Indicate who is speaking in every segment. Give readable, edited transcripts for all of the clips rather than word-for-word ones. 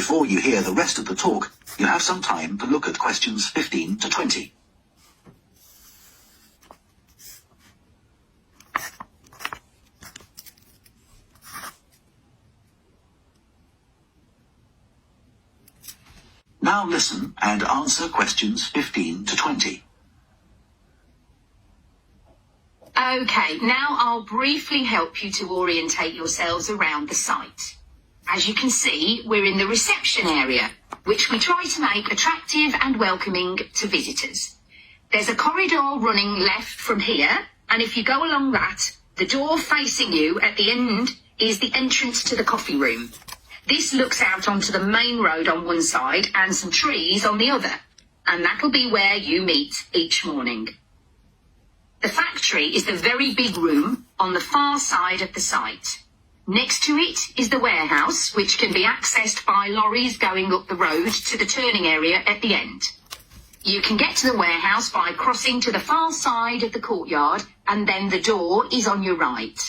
Speaker 1: Before you hear the rest of the talk, you have some time to look at questions 15 to 20. Now listen and answer questions 15 to 20.
Speaker 2: Okay, now I'll briefly help you to orientate yourselves around the site. As you can see, we're in the reception area, which we try to make attractive and welcoming to visitors. There's a corridor running left from here, and if you go along that, the door facing you at the end is the entrance to the coffee room. This looks out onto the main road on one side and some trees on the other, and that'll be where you meet each morning. The factory is the very big room on the far side of the site. Next to it is the warehouse, which can be accessed by lorries going up the road to the turning area at the end. You can get to the warehouse by crossing to the far side of the courtyard, and then the door is on your right.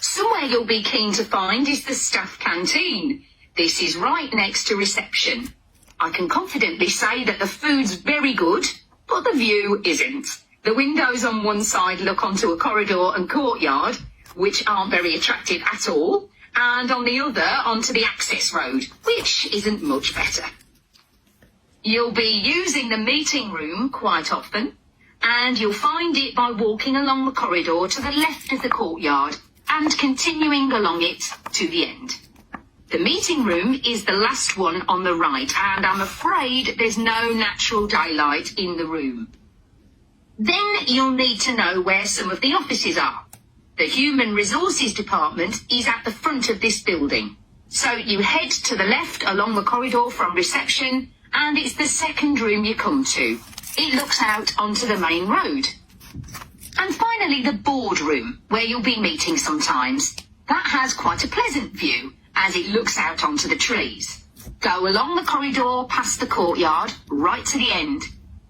Speaker 2: Somewhere you'll be keen to find is the staff canteen. This is right next to reception. I can confidently say that the food's very good, but the view isn't. The windows on one side look onto a corridor and courtyard, which aren't very attractive at all, and on the other onto the access road, which isn't much better. You'll be using the meeting room quite often, and you'll find it by walking along the corridor to the left of the courtyard and continuing along it to the end. The meeting room is the last one on the right, and I'm afraid there's no natural daylight in the room. Then you'll need to know where some of the offices are. The Human Resources Department is at the front of this building. So you head to the left along the corridor from reception, and it's the second room you come to. It looks out onto the main road. And finally, the boardroom, where you'll be meeting sometimes. That has quite a pleasant view, as it looks out onto the trees. Go along the corridor past the courtyard, right to the end.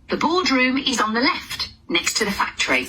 Speaker 2: The boardroom is on the left, next to the factory.